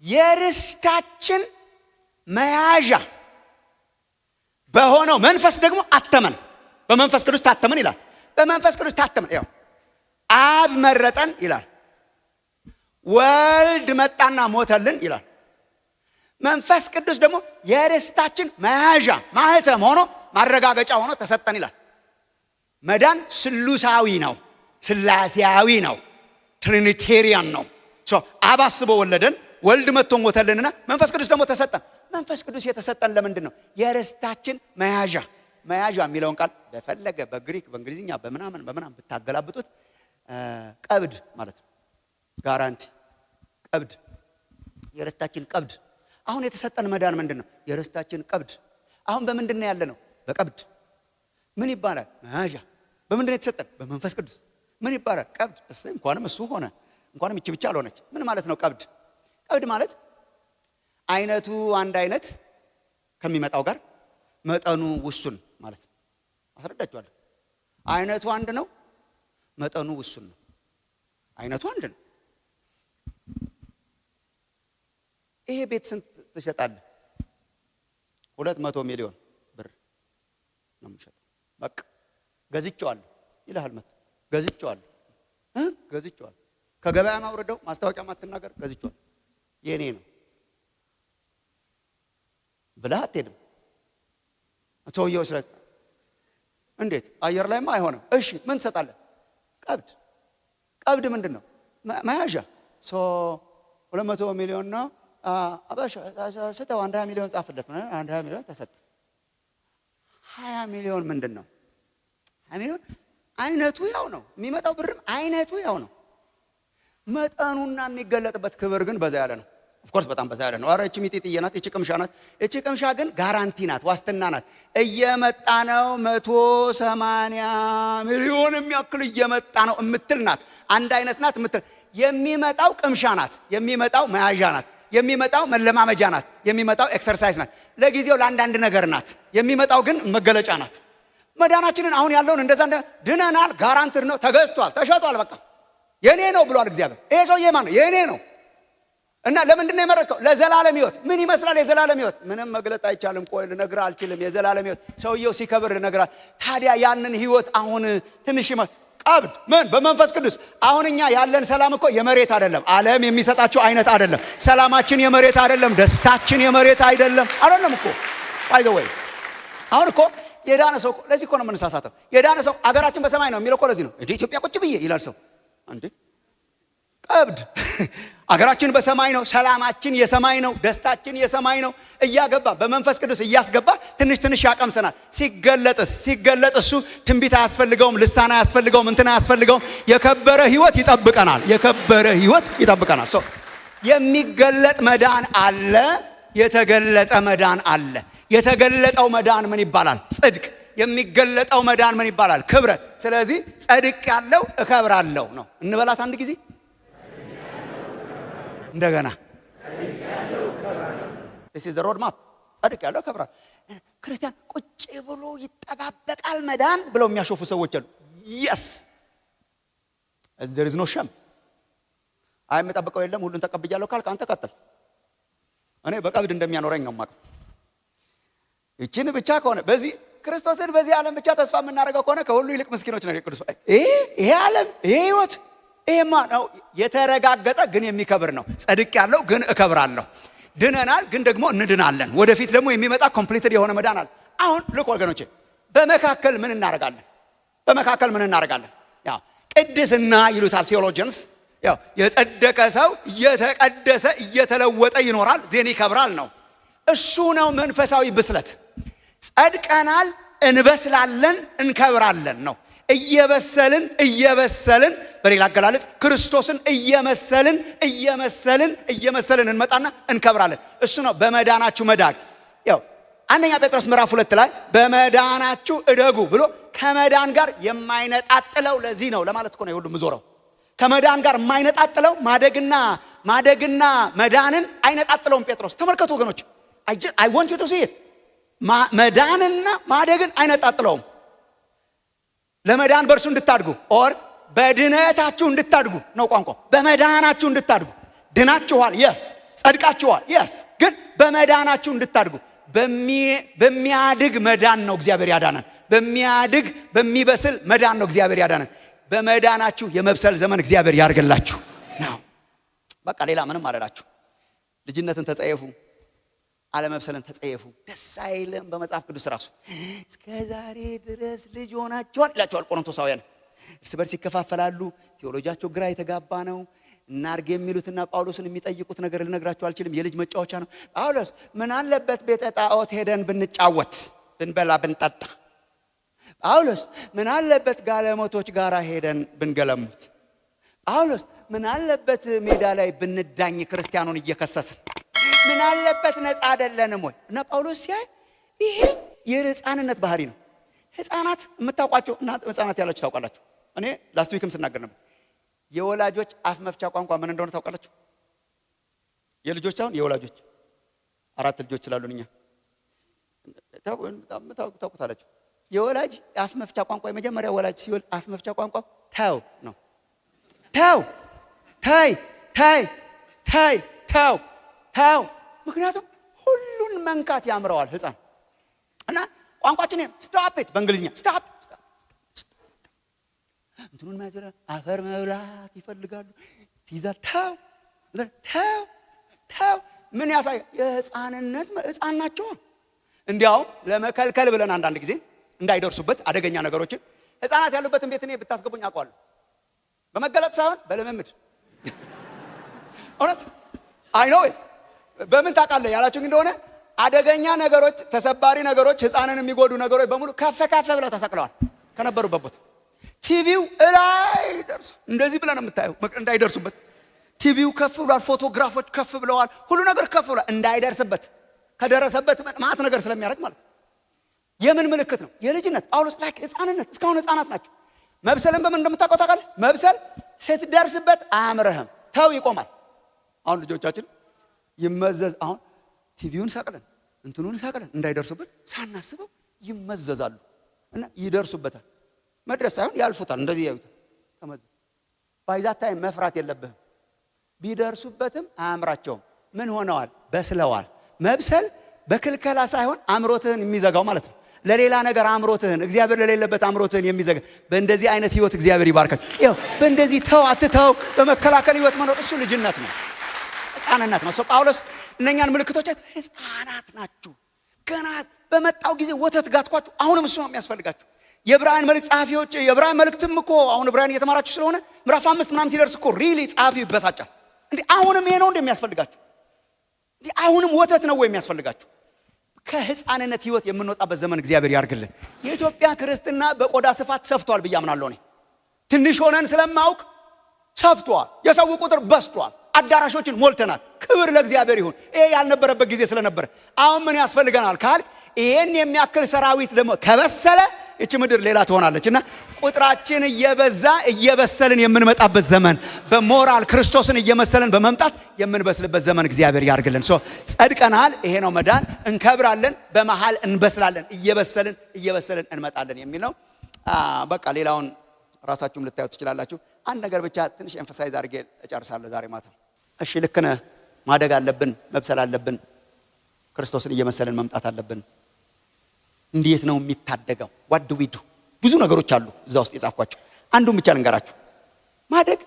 የርስታችን መያዣ በሆነው መንፈስ ደግሞ አተመን። በመንፈስ ቅዱስ ታተመን ይላል። በመንፈስ ቅዱስ ታተመን። ያው አብ መረጠን ይላል። ወልድ መጣና ሞተልን ይላል። መንፈስ ቅዱስ ደግሞ የርስታችን መያዣ ማህተም ሆኖ ማረጋገጫ ሆኖ ተሰጠን ይላል። መዳን ስሉሳዊ ነው፣ ስላሴያዊ ነው፣ ትሪኒቴሪያን ነው። አብ አስቦ ወለደን፣ ወልድ መጥቶ ሞተልንና መንፈስ ቅዱስ ደግሞ ተሰጠን። መንፈስ ቅዱስ የተሰጠን ለምንድን ነው? የርስታችን መያዣ። መያዣ የሚለውን ቃል በፈለገ በግሪክ በእንግሊዝኛ በምናምን ብታገላብጡት ቀብድ ማለት ነው። ጋራንቲ ቀብድ፣ የርስታችን ቀብድ። አሁን የተሰጠን መዳን ምንድን ነው? የርስታችን ቀብድ። አሁን በምንድን ነው ያለ ነው? በቀብድ። ምን ይባላል? መያዣ። በምንድን ነው የተሰጠን? በመንፈስ ቅዱስ። ምን ይባላል? ቀብድ። እስቲ እንኳንም እሱ ሆነ፣ እንኳንም እቺ ብቻ አልሆነች። ምን ማለት ነው ቀብድ? ቀብድ ማለት አይነቱ አንድ አይነት ከሚመጣው ጋር መጠኑ ውሱን ማለት ነው። አስረዳችኋለሁ። አይነቱ አንድ ነው፣ መጠኑ ውሱን ነው። አይነቱ አንድ ነው። ይሄ ቤት ስንት ትሸጣለህ? 200 ሚሊዮን ብር ነው የምሸጠው። በቃ ገዝቼዋለሁ ይልሃል። መጥቶ ገዝቼዋለሁ ገዝቼዋለሁ። ከገበያ ማውረደው ማስታወቂያ ማትናገር ገዝቼዋለሁ የኔ ነው ብለህ አትሄድም። ሰውየው ስለት እንዴት አየር ላይማ አይሆንም። እሺ ምን ትሰጣለህ? ቀብድ። ቀብድ ምንድን ነው? መያዣ 200 ሚሊዮን ነው። አባሻ ሰጠው 1 ሚሊዮን ጻፍለት። 1 ሚሊዮን ተሰጠ። 20 ሚሊዮን ምንድን ነው? 20 ሚሊዮን አይነቱ ያው ነው። የሚመጣው ብርም አይነቱ ያው ነው። መጠኑና የሚገለጥበት ክብር ግን በዛ ያለ ነው። ኦፍኮርስ በጣም በዛ ያለ ነው። አረ እቺ ሚጢጥዬ ናት፣ እቺ ቅምሻ ናት። እቺ ቅምሻ ግን ጋራንቲ ናት፣ ዋስትና ናት። እየመጣ ነው 180 ሚሊዮን የሚያክል እየመጣ ነው እምትል ናት። አንድ አይነት ናት እምትል። የሚመጣው ቅምሻ ናት፣ የሚመጣው መያዣ ናት፣ የሚመጣው መለማመጃ ናት፣ የሚመጣው ኤክሰርሳይዝ ናት። ለጊዜው ለአንዳንድ ነገር ናት። የሚመጣው ግን መገለጫ ናት። መዳናችንን አሁን ያለውን እንደዛ ድነናል። ጋራንትድ ነው፣ ተገዝቷል፣ ተሸጧል። በቃ የኔ ነው ብሏል እግዚአብሔር። ይሄ ሰውዬ ማን ነው? የኔ ነው። እና ለምንድን ነው የመረጥከው? ለዘላለም ህይወት። ምን ይመስላል የዘላለም ህይወት? ምንም መግለጥ አይቻልም። ቆይ ልነግርህ አልችልም። የዘላለም ህይወት ሰውየው ሲከብር ልነግርህ። ታዲያ ያንን ህይወት አሁን ትንሽ ቀብድ ምን በመንፈስ ቅዱስ። አሁን እኛ ያለን ሰላም እኮ የመሬት አይደለም። ዓለም የሚሰጣቸው አይነት አይደለም። ሰላማችን የመሬት አይደለም። ደስታችን የመሬት አይደለም እኮ ባይ ዘ ወይ። አሁን እኮ የዳነ ሰው ለዚህ እኮ ነው የምንሳሳተው። የዳነ ሰው አገራችን በሰማይ ነው የሚለው እኮ ለዚህ ነው። እንዴ ኢትዮጵያ ቁጭ ብዬ ይላል ሰው። እንዴ ቀብድ አገራችን በሰማይ ነው። ሰላማችን የሰማይ ነው። ደስታችን የሰማይ ነው። እያገባ በመንፈስ ቅዱስ እያስገባ ትንሽ ትንሽ ያቀምሰናል። ሲገለጥ እሱ ትንቢት አያስፈልገውም፣ ልሳን አያስፈልገውም፣ እንትና አያስፈልገውም። የከበረ ህይወት ይጠብቀናል። የከበረ ህይወት ይጠብቀናል። ሰው የሚገለጥ መዳን አለ፣ የተገለጠ መዳን አለ። የተገለጠው መዳን ምን ይባላል? ጽድቅ። የሚገለጠው መዳን ምን ይባላል? ክብረት። ስለዚህ ጸድቅ ያለው እከብራለሁ ነው። እንበላት አንድ ጊዜ እንደገና this is the road map። ጸድቅ ያለው እከብራለሁ። ክርስቲያን ቁጭ ብሎ ይጠባበቃል መዳን ብለው የሚያሾፉ ሰዎች አሉ። yes there is no shame። አይ የምጠብቀው የለም ሁሉን ተቀብያለሁ ካልክ አንተ ቀጥል። እኔ በቀብድ እንደሚያኖረኝ ነው የማውቀው። እቺን ብቻ ከሆነ በዚህ ክርስቶስን በዚህ ዓለም ብቻ ተስፋ የምናደርገው ከሆነ ከሁሉ ይልቅ ምስኪኖች ነን። ቅዱስ ይሄ ዓለም ይሄ ህይወት ይሄማ ነው የተረጋገጠ ግን የሚከብር ነው። ጸድቅ ያለው ግን እከብራለሁ። ድነናል ግን ደግሞ እንድናለን። ወደፊት ደግሞ የሚመጣ ኮምፕሊትድ የሆነ መዳን አለ። አሁን ልክ ወገኖቼ በመካከል ምን እናደርጋለን? በመካከል ምን እናደርጋለን? ያው ቅድስና ይሉታል ቴዎሎጂያንስ። ያው የጸደቀ ሰው እየተቀደሰ እየተለወጠ ይኖራል፣ ዜን ይከብራል ነው። እሱ ነው መንፈሳዊ ብስለት። ጸድቀናል፣ እንበስላለን፣ እንከብራለን ነው። እየበሰልን በሌላ አገላለጽ ክርስቶስን እየመሰልን እንመጣና እንከብራለን። እሱ ነው በመዳናችሁ መዳግ። ያው አንደኛ ጴጥሮስ ምዕራፍ 2 ላይ በመዳናችሁ እደጉ ብሎ ከመዳን ጋር የማይነጣጥለው ለዚህ ነው ለማለት እኮ ነው ሁሉ ምዞረው። ከመዳን ጋር የማይነጣጥለው ማደግና መዳንን አይነጣጥለውም ጴጥሮስ። ተመልከቱ ወገኖች፣ I want you to see it። መዳንና ማደግን አይነጣጥለውም። ለመዳን በእርሱ እንድታድጉ ኦር በድነታችሁ እንድታድጉ ነው ቋንቋ። በመዳናችሁ እንድታድጉ ድናችኋል፣ የስ ጸድቃችኋል፣ የስ ግን በመዳናችሁ እንድታድጉ በሚያድግ መዳን ነው እግዚአብሔር ያዳነን። በሚያድግ በሚበስል መዳን ነው እግዚአብሔር ያዳነን። በመዳናችሁ የመብሰል ዘመን እግዚአብሔር ያርግላችሁ ነው። በቃ ሌላ ምንም አላላችሁ። ልጅነትን ተጸየፉ፣ አለመብሰልን ተጸየፉ። ደስ አይልም በመጽሐፍ ቅዱስ ራሱ እስከ ዛሬ ድረስ ልጅ ሆናችኋል ይላችኋል ቆሮንቶሳውያን። እርስ በርስ ይከፋፈላሉ። ቴዎሎጂያቸው ግራ የተጋባ ነው። እናርግ የሚሉትና ጳውሎስን የሚጠይቁት ነገር ልነግራችሁ አልችልም። የልጅ መጫወቻ ነው። ጳውሎስ ምን አለበት ቤተ ጣዖት ሄደን ብንጫወት፣ ብንበላ፣ ብንጠጣ? ጳውሎስ ምን አለበት ጋለሞቶች ጋር ሄደን ብንገለሙት? ጳውሎስ ምን አለበት ሜዳ ላይ ብንዳኝ ክርስቲያኑን እየከሰስን? ምን አለበት ነፃ አይደለንም ወይ? እና ጳውሎስ ሲያይ ይሄ የሕፃንነት ባህሪ ነው። ሕፃናት የምታውቋቸው እና ሕፃናት ያላችሁ ታውቃላችሁ። እኔ ላስት ዊክም ስናገር ነበር። የወላጆች አፍ መፍቻ ቋንቋ ምን እንደሆነ ታውቃላችሁ? የልጆች አሁን የወላጆች 4 ልጆች ስላሉን እኛ ታውቁታላችሁ። የወላጅ አፍ መፍቻ ቋንቋ የመጀመሪያ ወላጅ ሲወልድ አፍ መፍቻ ቋንቋ ታው ነው። ታው ታይ ታይ ታይ ታው ታው። ምክንያቱም ሁሉን መንካት ያምረዋል ህፃን እና ቋንቋችን ስቶፕ ኢት በእንግሊዝኛ ስቶፕ እንትኑን ማዘራ አፈር መብላት ይፈልጋሉ። ትይዛል ታው ታው ታው ምን ያሳይ? የህፃንነት ህፃን ናቸው። እንዲያውም ለመከልከል ብለን አንዳንድ ጊዜ እንዳይደርሱበት አደገኛ ነገሮችን ህፃናት ያሉበትን ቤት እኔ ብታስገቡኝ አውቀዋለሁ። በመገለጥ ሳይሆን በልምምድ እውነት አይ ነው። በምን ታውቃለህ ያላችሁ እንደሆነ አደገኛ ነገሮች፣ ተሰባሪ ነገሮች፣ ህፃንን የሚጎዱ ነገሮች በሙሉ ከፍ ከፍ ብለው ተሰቅለዋል ከነበሩበት ቦታ። ቲቪው እላይ ደርሶ እንደዚህ ብለን የምታየው እንዳይደርሱበት ቲቪው ከፍ ብሏል። ፎቶግራፎች ከፍ ብለዋል። ሁሉ ነገር ከፍ ብሏል እንዳይደርስበት። ከደረሰበት ማት ነገር ስለሚያደርግ ማለት ነው። የምን ምልክት ነው? የልጅነት ጳውሎስ ላይክ ህፃንነት። እስካሁን ህፃናት ናቸው። መብሰልን በምን እንደምታውቀው ታውቃለህ? መብሰል ስትደርስበት አያምርህም፣ ተው ይቆማል። አሁን ልጆቻችን ይመዘዝ አሁን ቲቪውን ሰቅለን እንትኑን ሰቅለን እንዳይደርሱበት ሳናስበው ይመዘዛሉ እና ይደርሱበታል። መድረስ ሳይሆን ያልፉታል። እንደዚህ ያዩታል። ተመዘዝ ባይዛታይ መፍራት የለብህም። ቢደርሱበትም አያምራቸውም። ምን ሆነዋል? በስለዋል። መብሰል በክልከላ ሳይሆን አምሮትህን የሚዘጋው ማለት ነው። ለሌላ ነገር አምሮትህን፣ እግዚአብሔር ለሌለበት አምሮትህን የሚዘጋ በእንደዚህ አይነት ህይወት እግዚአብሔር ይባርካችሁ። ይኸው በእንደዚህ ተው አትተው በመከላከል ህይወት መኖር እሱ ልጅነት ነው፣ ህፃንነት ነው። ሰው ጳውሎስ እነኛን ምልክቶች ህፃናት ናችሁ፣ ገና በመጣው ጊዜ ወተት ጋትኳችሁ። አሁንም እሱ ነው የሚያስፈልጋችሁ። የዕብራውያን መልእክት ጸሐፊዎች የዕብራውያን መልእክትም እኮ አሁን ዕብራውያን እየተማራችሁ ስለሆነ ምዕራፍ 5 ምናምን ሲደርስ እኮ ሪሊ ጸሐፊው ይበሳጫል። እንዴ አሁንም ይሄ ነው እንደሚያስፈልጋችሁ? እንዴ አሁንም ወተት ነው ወይ የሚያስፈልጋችሁ? ከህፃንነት ህይወት የምንወጣበት ዘመን እግዚአብሔር ያርግልን። የኢትዮጵያ ክርስትና በቆዳ ስፋት ሰፍቷል ብዬ አምናለሁ። እኔ ትንሽ ሆነን ስለማውቅ ሰፍቷል። የሰው ቁጥር በዝቷል። አዳራሾችን ሞልተናል። ክብር ለእግዚአብሔር ይሁን። ይሄ ያልነበረበት ጊዜ ስለነበረ አሁን ምን ያስፈልገናል ካል ይሄን የሚያክል ሰራዊት ደግሞ ከበሰለ እቺ ምድር ሌላ ትሆናለች እና ቁጥራችን እየበዛ እየበሰልን የምንመጣበት ዘመን በሞራል ክርስቶስን እየመሰለን በመምጣት የምንበስልበት ዘመን እግዚአብሔር ያርግልን። ጸድቀናል። ይሄ ነው መዳን። እንከብራለን፣ በመሃል እንበስላለን፣ እየበሰልን እንመጣለን የሚል ነው። በቃ ሌላውን ራሳችሁም ልታዩት ትችላላችሁ። አንድ ነገር ብቻ ትንሽ ኤምፋሳይዝ አድርጌ እጨርሳለሁ ዛሬ ማታ። እሺ ልክ ነህ። ማደግ አለብን፣ መብሰል አለብን፣ ክርስቶስን እየመሰልን መምጣት አለብን። እንዴት ነው የሚታደገው? ዋት ዱ ዊ ዱ? ብዙ ነገሮች አሉ እዛ ውስጥ የጻፍኳቸው። አንዱን ብቻ ልንገራችሁ። ማደግ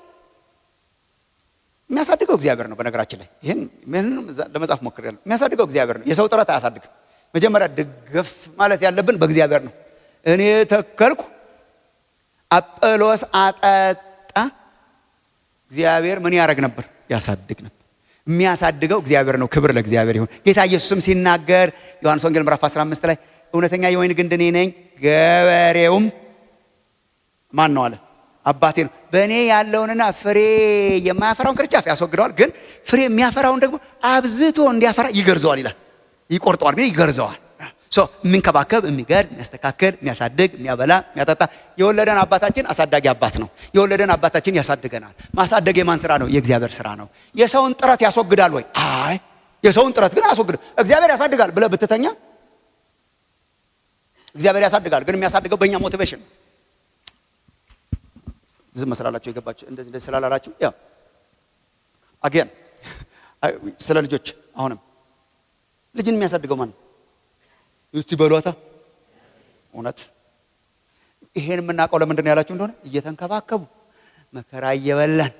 የሚያሳድገው እግዚአብሔር ነው። በነገራችን ላይ ይሄን ለመጻፍ ሞክሬያለሁ። የሚያሳድገው እግዚአብሔር ነው። የሰው ጥረት አያሳድግም። መጀመሪያ ድገፍ ማለት ያለብን በእግዚአብሔር ነው። እኔ ተከልኩ፣ አጵሎስ አጠጣ፣ እግዚአብሔር ምን ያደርግ ነበር? ያሳድግ ነበር። የሚያሳድገው እግዚአብሔር ነው። ክብር ለእግዚአብሔር ይሁን። ጌታ ኢየሱስም ሲናገር ዮሐንስ ወንጌል ምዕራፍ 15 ላይ እውነተኛ የወይን ግንድ እኔ ነኝ፣ ገበሬውም ማን ነው አለ? አባቴ ነው። በእኔ ያለውንና ፍሬ የማያፈራውን ቅርንጫፍ ያስወግደዋል፣ ግን ፍሬ የሚያፈራውን ደግሞ አብዝቶ እንዲያፈራ ይገርዘዋል ይላል። ይቆርጠዋል ግን ይገርዘዋል። የሚንከባከብ፣ የሚገርዝ፣ የሚያስተካክል፣ የሚያሳድግ፣ የሚያበላ፣ የሚያጠጣ የወለደን አባታችን አሳዳጊ አባት ነው። የወለደን አባታችን ያሳድገናል። ማሳደግ የማን ስራ ነው? የእግዚአብሔር ስራ ነው። የሰውን ጥረት ያስወግዳል ወይ? አይ የሰውን ጥረት ግን አያስወግድም። እግዚአብሔር ያሳድጋል ብለህ ብትተኛ እግዚአብሔር ያሳድጋል፣ ግን የሚያሳድገው በእኛ ሞቲቬሽን። ዝም መስላላችሁ የገባችሁ እንደዚህ ስላላላችሁ ያው አገን ስለ ልጆች አሁንም ልጅን የሚያሳድገው ማን ነው? እስቲ በሏታ እውነት። ይሄን የምናውቀው ለምንድን ነው ያላችሁ እንደሆነ እየተንከባከቡ መከራ እየበላን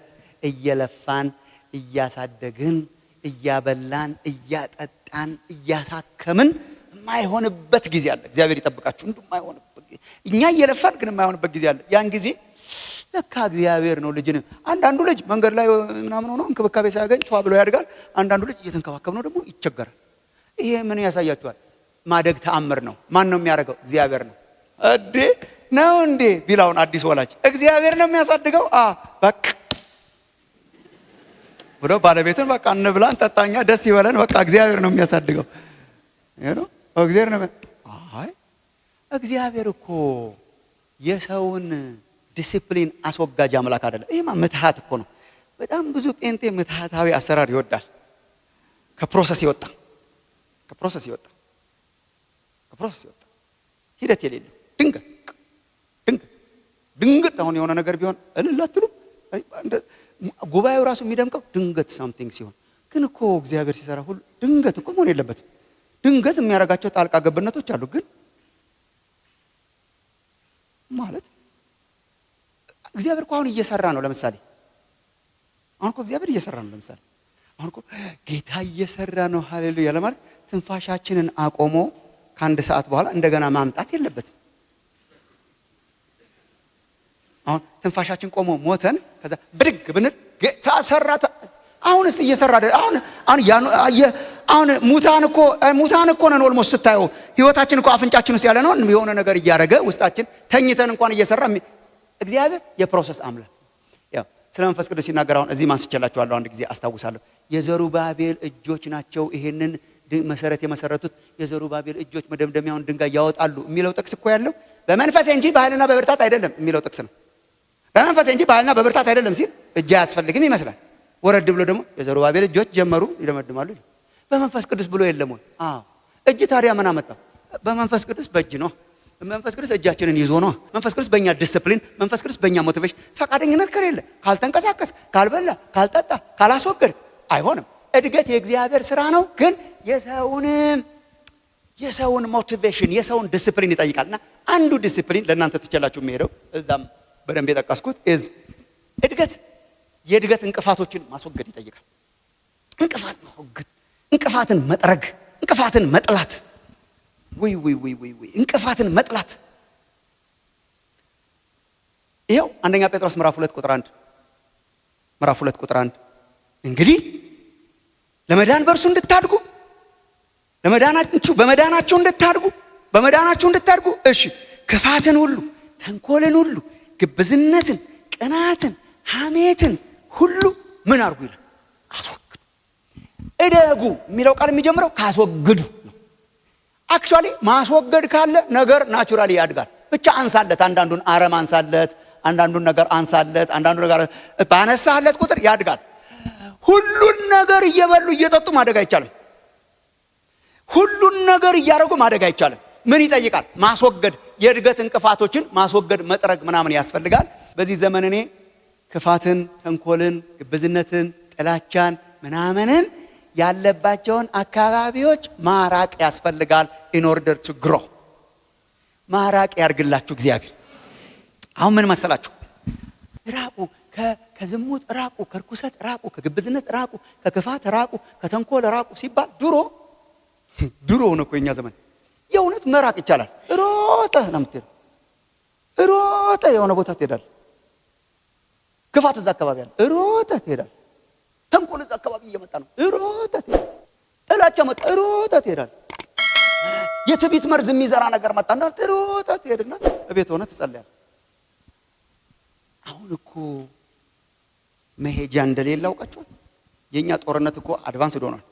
እየለፋን እያሳደግን እያበላን እያጠጣን እያሳከምን የማይሆንበት ጊዜ አለ። እግዚአብሔር ይጠብቃችሁ። የማይሆንበት እኛ እየለፋን ግን የማይሆንበት ጊዜ አለ። ያን ጊዜ ለካ እግዚአብሔር ነው ልጅን። አንዳንዱ ልጅ መንገድ ላይ ምናምን ሆኖ እንክብካቤ ሳያገኝ ተዋ ብሎ ያድጋል። አንዳንዱ ልጅ እየተንከባከብ ነው ደግሞ ይቸገራል። ይሄ ምን ያሳያችኋል? ማደግ ተአምር ነው። ማን ነው የሚያደርገው? እግዚአብሔር ነው። እዴ ነው እንዴ ቢላውን አዲስ ወላጅ እግዚአብሔር ነው የሚያሳድገው። በቃ ብሎ ባለቤቱን በቃ እንብላን ጠጣኛ ደስ ይበለን በቃ እግዚአብሔር ነው የሚያሳድገው። ይሄ ነው እግዚአብሔር ነው። አይ እግዚአብሔር እኮ የሰውን ዲሲፕሊን አስወጋጅ አምላክ አይደለም። ይሄማ ምትሃት እኮ ነው። በጣም ብዙ ጴንጤ ምትሃታዊ አሰራር ይወዳል። ከፕሮሰስ ይወጣ ሂደት የሌለው ድንገት አሁን የሆነ ነገር ቢሆን እልል አትሉም? ጉባኤው ራሱ የሚደምቀው ድንገት ሳምቲንግ ሲሆን፣ ግን እኮ እግዚአብሔር ሲሰራ ሁሉ ድንገት እኮ መሆን የለበትም። ድንገት የሚያደርጋቸው ጣልቃ ገብነቶች አሉ። ግን ማለት እግዚአብሔር እኮ አሁን እየሰራ ነው። ለምሳሌ አሁን እኮ እግዚአብሔር እየሰራ ነው። ለምሳሌ አሁን እኮ ጌታ እየሰራ ነው። ሃሌሉያ ለማለት ትንፋሻችንን አቆሞ ከአንድ ሰዓት በኋላ እንደገና ማምጣት የለበትም። አሁን ትንፋሻችን ቆሞ ሞተን ከዛ ብድግ ብንል ጌታ ሰራ። አሁንስ እየሰራ አይደል? አሁን ሙታን እኮ ነን። ኦልሞስት ስታየው ህይወታችን እኮ አፍንጫችን ውስጥ ያለ ነው። የሆነ ነገር እያደረገ ውስጣችን ተኝተን እንኳን እየሰራ እግዚአብሔር የፕሮሰስ አምላክ። ያው ስለ መንፈስ ቅዱስ ሲናገር አሁን እዚህ ማስቸላችኋለሁ። አንድ ጊዜ አስታውሳለሁ። የዘሩባቤል እጆች ናቸው ይሄንን መሰረት የመሰረቱት። የዘሩባቤል እጆች መደምደሚያውን ድንጋይ ያወጣሉ የሚለው ጥቅስ እኮ ያለው በመንፈስ እንጂ በኃይልና በብርታት አይደለም የሚለው ጥቅስ ነው። በመንፈስ እንጂ በኃይልና በብርታት አይደለም ሲል እጅ አያስፈልግም ይመስላል። ወረድ ብሎ ደግሞ የዘሩባቤል እጆች ጀመሩ ይደመድማሉ። በመንፈስ ቅዱስ ብሎ የለም ወይ? አዎ። እጅ ታዲያ ምን አመጣው? በመንፈስ ቅዱስ በእጅ ነው። መንፈስ ቅዱስ እጃችንን ይዞ ነው። መንፈስ ቅዱስ በእኛ ዲስፕሊን፣ መንፈስ ቅዱስ በእኛ ሞቲቬሽን፣ ፈቃደኝነት ከሌለ፣ ካልተንቀሳቀስ፣ ካልበላ፣ ካልጠጣ፣ ካላስወገድ አይሆንም። እድገት የእግዚአብሔር ስራ ነው። ግን የሰውን ሞቲቬሽን፣ የሰውን ዲስፕሊን ይጠይቃልና አንዱ ዲስፕሊን ለእናንተ ትችላችሁ የሚሄደው እዛም በደንብ የጠቀስኩት እድገት የእድገት እንቅፋቶችን ማስወገድ ይጠይቃል። እንቅፋት ማስወገድ፣ እንቅፋትን መጥረግ፣ እንቅፋትን መጥላት። ወይ እንቅፋትን መጥላት። ይሄው አንደኛ ጴጥሮስ ምዕራፍ 2 ቁጥር 1 እንግዲህ ለመዳን በእርሱ እንድታድጉ በመዳናችሁ እንድታድጉ እሺ ክፋትን ሁሉ፣ ተንኮልን ሁሉ፣ ግብዝነትን፣ ቅናትን፣ ሐሜትን ሁሉ ምን አድርጉ ይላል? አስወግዱ። እደጉ የሚለው ቃል የሚጀምረው ካስወግዱ ነው። አክቹአሊ ማስወገድ ካለ ነገር ናቹራሊ ያድጋል። ብቻ አንሳለት፣ አንዳንዱን አረም አንሳለት፣ አንዳንዱን ነገር አንሳለት፣ አንዳንዱን ነገር ባነሳለት ቁጥር ያድጋል። ሁሉን ነገር እየበሉ እየጠጡ ማደግ አይቻልም። ሁሉን ነገር እያደረጉ ማደግ አይቻልም። ምን ይጠይቃል? ማስወገድ። የእድገት እንቅፋቶችን ማስወገድ፣ መጥረግ ምናምን ያስፈልጋል። በዚህ ዘመን እኔ ክፋትን፣ ተንኮልን፣ ግብዝነትን፣ ጥላቻን ምናምንን ያለባቸውን አካባቢዎች ማራቅ ያስፈልጋል። in order to grow ማራቅ ያርግላችሁ እግዚአብሔር። አሁን ምን መሰላችሁ? ራቁ፣ ከዝሙት ራቁ፣ ከርኩሰት ራቁ፣ ከግብዝነት ራቁ፣ ከክፋት ራቁ፣ ከተንኮል ራቁ ሲባል ድሮ ነው እኮ የኛ ዘመን። የእውነት መራቅ ይቻላል። ሮጠህ ነው የምትሄደው። ሮጠህ የሆነ ቦታ ትሄዳለህ። ክፋት እዛ አካባቢ አለ፣ ሮጠህ ትሄዳለህ። ተንኮል እዛ አካባቢ እየመጣ ነው፣ ሮጠህ ትሄዳለህ። ጥላቻ መጣ፣ ሮጠህ ትሄዳለህ። የትዕቢት መርዝ የሚዘራ ነገር መጣና ሮጠህ ትሄድና እቤት ሆነህ ትጸልያለህ። አሁን እኮ መሄጃ እንደሌለ አውቃችኋል። የኛ ጦርነት እኮ አድቫንስ ሆኗል።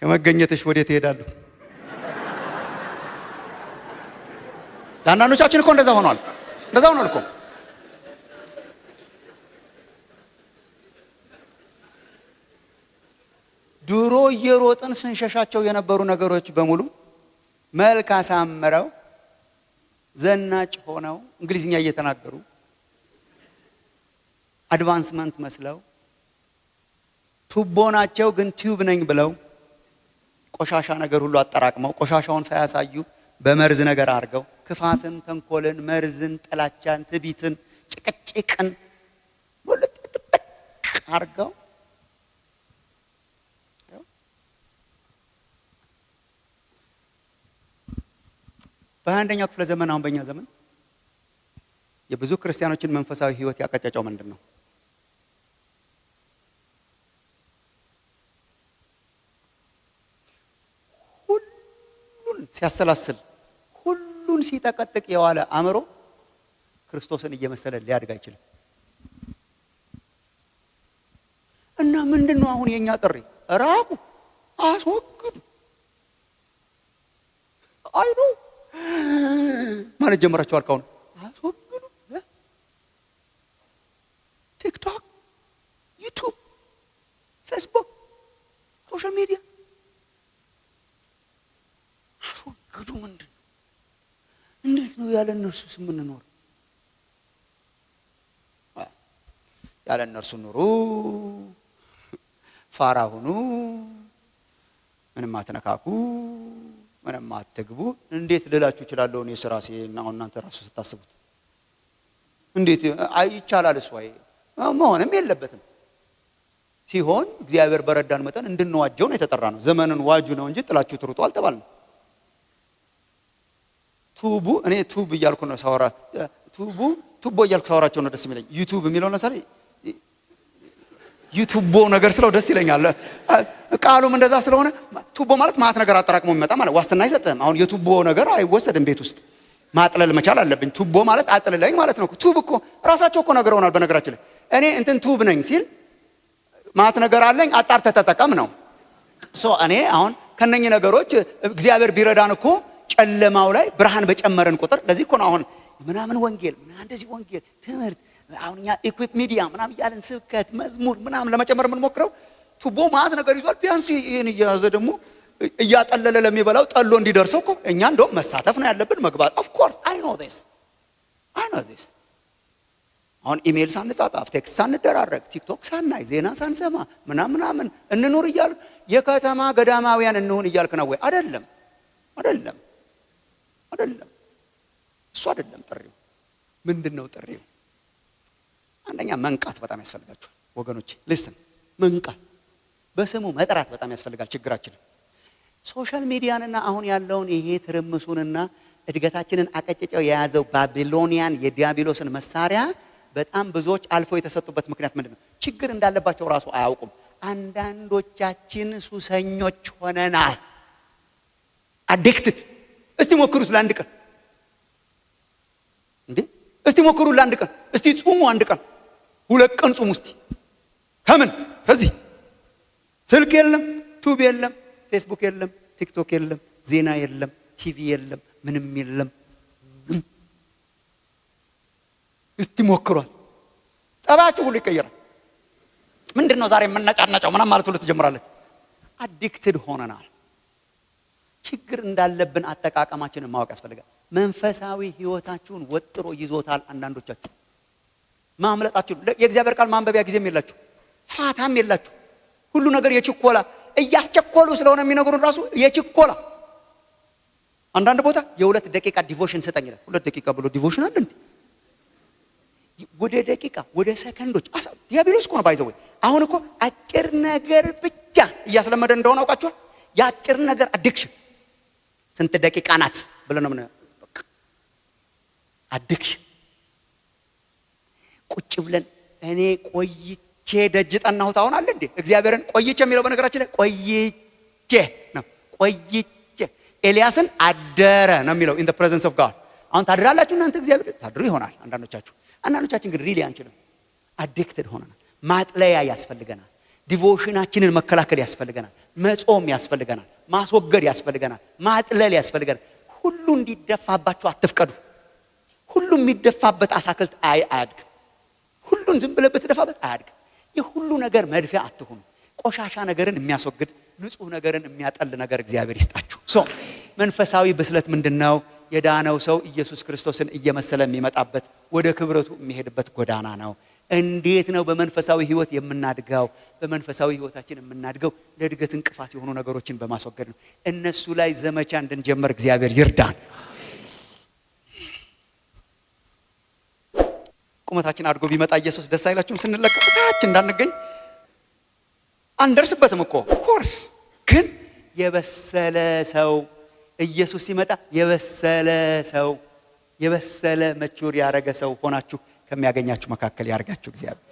ከመገኘትሽ ወዴት ትሄዳለሁ? ለአንዳንዶቻችን እኮ እንደዛ ሆኗል እኮ። ድሮ እየሮጥን ስንሸሻቸው የነበሩ ነገሮች በሙሉ መልክ አሳምረው ዘናጭ ሆነው እንግሊዝኛ እየተናገሩ አድቫንስመንት መስለው ቱቦ ናቸው ግን ቲዩብ ነኝ ብለው ቆሻሻ ነገር ሁሉ አጠራቅመው ቆሻሻውን ሳያሳዩ በመርዝ ነገር አድርገው ክፋትን፣ ተንኮልን፣ መርዝን፣ ጥላቻን፣ ትዕቢትን፣ ጭቅጭቅን ወለጥ አድርገው በአንደኛው ክፍለ ዘመን አሁን በእኛ ዘመን የብዙ ክርስቲያኖችን መንፈሳዊ ህይወት ያቀጨጨው ምንድን ነው? ሁሉን ሲያሰላስል ሁሉን ሲጠቀጥቅ የዋለ አእምሮ ክርስቶስን እየመሰለ ሊያድግ አይችልም። እና ምንድነው አሁን የኛ ጥሪ? ራቁ፣ አስወግዱ፣ አይኑ ማለት ጀመራችኋል። ካሁን አስወግዱ። ቲክቶክ፣ ዩቲዩብ፣ ፌስቡክ፣ ሶሻል ሚዲያ አስወግዱ። ምንድን ነው? እንዴት ነው ያለ እነርሱ የምንኖር? ያለ እነርሱ ኑሩ፣ ፋራ ሁኑ፣ ምንም አትነካኩ፣ ምንም አትግቡ። እንዴት ልላችሁ እችላለሁ እኔ ስራሴ እና እናንተ ራሱ ስታስቡት እንዴት አይቻላል? እሱ መሆንም የለበትም። ሲሆን እግዚአብሔር በረዳን መጠን እንድንዋጀው ነው የተጠራ ነው። ዘመንን ዋጁ ነው እንጂ ጥላችሁ ትሩጡ አልተባልንም። ቱቡ እኔ ቱብ እያልኩ ነው ሳወራ፣ ቱቦ እያልኩ ሳወራቸው ነው ደስ የሚለኝ። ዩቲዩብ የሚለው ለምሳሌ ዩቲዩብ ነገር ስለው ደስ ይለኛል። ቃሉም እንደዛ ስለሆነ ቱቦ ማለት ማት ነገር አጠራቅሞ የሚመጣ ማለት ዋስትና አይሰጥም። አሁን የቱቦ ነገር አይወሰድም። ቤት ውስጥ ማጥለል መቻል አለብኝ። ቱቦ ማለት አጥልለኝ ማለት ነው። ቱብ እኮ ራሳቸው እኮ ነገረውናል። በነገራችን ላይ እኔ እንትን ቱብ ነኝ ሲል ማት ነገር አለኝ አጣርተህ ተጠቀም ነው። እኔ አሁን ከነኚህ ነገሮች እግዚአብሔር ቢረዳን እኮ ጨለማው ላይ ብርሃን በጨመረን ቁጥር ለዚህ እኮ ነው አሁን ምናምን ወንጌል ምናምን እንደዚህ ወንጌል ትምህርት አሁን እኛ ኢኩዊፕ ሚዲያ ምናምን ያለን ስብከት መዝሙር ምናምን ለመጨመር የምንሞክረው ቱቦ ማት ነገር ይዟል። ቢያንስ ይሄን እያያዘ ደግሞ እያጠለለ ለሚበላው ጠሎ እንዲደርሰው እኮ እኛ እንደውም መሳተፍ ነው ያለብን፣ መግባት። ኦፍ ኮርስ አይ ኖ ዚስ አሁን ኢሜል ሳንጻጻፍ ቴክስት ሳንደራረግ ቲክቶክ ሳናይ ዜና ሳንሰማ ምናምን እንኑር እያልክ የከተማ ገዳማውያን እንሁን እያልክ ነው ወይ? አይደለም። እሱ አይደለም ጥሪው። ምንድነው ጥሪው? አንደኛ መንቃት በጣም ያስፈልጋችኋል ወገኖቼ። ልስን መንቃት፣ በስሙ መጥራት በጣም ያስፈልጋል። ችግራችንን ሶሻል ሚዲያንና አሁን ያለውን ይሄ ትርምሱንና እድገታችንን አቀጭጨው የያዘው ባቢሎኒያን የዲያብሎስን መሳሪያ በጣም ብዙዎች አልፈው የተሰጡበት ምክንያት ምንድነው? ችግር እንዳለባቸው ራሱ አያውቁም። አንዳንዶቻችን ሱሰኞች ሆነናል። አዲክትድ። እስቲ ሞክሩት ለአንድ ቀን እንዴ! እስቲ ሞክሩ ለአንድ ቀን። እስቲ ጹሙ አንድ ቀን፣ 2 ቀን ጹሙ እስቲ። ከምን ከዚህ ስልክ የለም፣ ዩቲዩብ የለም፣ ፌስቡክ የለም፣ ቲክቶክ የለም፣ ዜና የለም፣ ቲቪ የለም፣ ምንም የለም። እስቲ ሞክሯል። ጸባያችሁ ሁሉ ይቀየራል። ምንድነው ዛሬ የምንነጫነጨው ምናምን ማለት ሁሉ ትጀምራለች። አዲክትድ ሆነናል። ችግር እንዳለብን አጠቃቀማችንን ማወቅ ያስፈልጋል። መንፈሳዊ ህይወታችሁን ወጥሮ ይዞታል። አንዳንዶቻችሁ ማምለጣችሁ የእግዚአብሔር ቃል ማንበቢያ ጊዜም የላችሁ፣ ፋታም የላችሁ። ሁሉ ነገር የችኮላ እያስቸኮሉ ስለሆነ የሚነግሩን ራሱ የችኮላ። አንዳንድ ቦታ የ2 ደቂቃ ዲቮሽን ሰጠኝ ይላል። 2 ደቂቃ ብሎ ዲቮሽን አለ እንዴ? ወደ ደቂቃ ወደ ሰከንዶች ዲያብሎስ እኮ ነው ባይዘው። አሁን እኮ አጭር ነገር ብቻ እያስለመደ እንደሆነ አውቃችኋል። የአጭር ነገር አዲክሽን ስንት ደቂቃ ናት ብለን ነው አዲክሽን። ቁጭ ብለን እኔ ቆይቼ ደጅ ጠናሁት አሁን አለ እንዴ? እግዚአብሔርን ቆይቼ የሚለው በነገራችን ላይ ቆይቼ ነው። ቆይቼ ኤልያስን አደረ ነው የሚለው in the presence of God። አሁን ታድራላችሁ እናንተ እግዚአብሔር ታድሩ ይሆናል አንዳንዶቻችን ግን ሪሊ አንችልም። አዲክትድ ሆነናል። ማጥለያ ያስፈልገናል። ዲቮሽናችንን መከላከል ያስፈልገናል። መጾም ያስፈልገናል። ማስወገድ ያስፈልገናል። ማጥለል ያስፈልገናል። ሁሉ እንዲደፋባችሁ አትፍቀዱ። ሁሉ የሚደፋበት አታክልት አያድግም። ሁሉን ዝም ብለህ ብትደፋበት አያድግም። የሁሉ ነገር መድፊያ አትሁኑ። ቆሻሻ ነገርን የሚያስወግድ ንጹህ ነገርን የሚያጠል ነገር እግዚአብሔር ይስጣችሁ። መንፈሳዊ ብስለት ምንድነው? የዳነው ሰው ኢየሱስ ክርስቶስን እየመሰለ የሚመጣበት ወደ ክብረቱ የሚሄድበት ጎዳና ነው። እንዴት ነው በመንፈሳዊ ህይወት የምናድገው? በመንፈሳዊ ህይወታችን የምናድገው ለእድገት እንቅፋት የሆኑ ነገሮችን በማስወገድ ነው። እነሱ ላይ ዘመቻ እንድንጀምር እግዚአብሔር ይርዳን። ቁመታችን አድጎ ቢመጣ ኢየሱስ ደስ አይላችሁም? ስንለካ ታች እንዳንገኝ አንደርስበትም እኮ ኮርስ። ግን የበሰለ ሰው ኢየሱስ ሲመጣ የበሰለ መቹር ያረገ ሰው ሆናችሁ ከሚያገኛችሁ መካከል ያርጋችሁ እግዚአብሔር።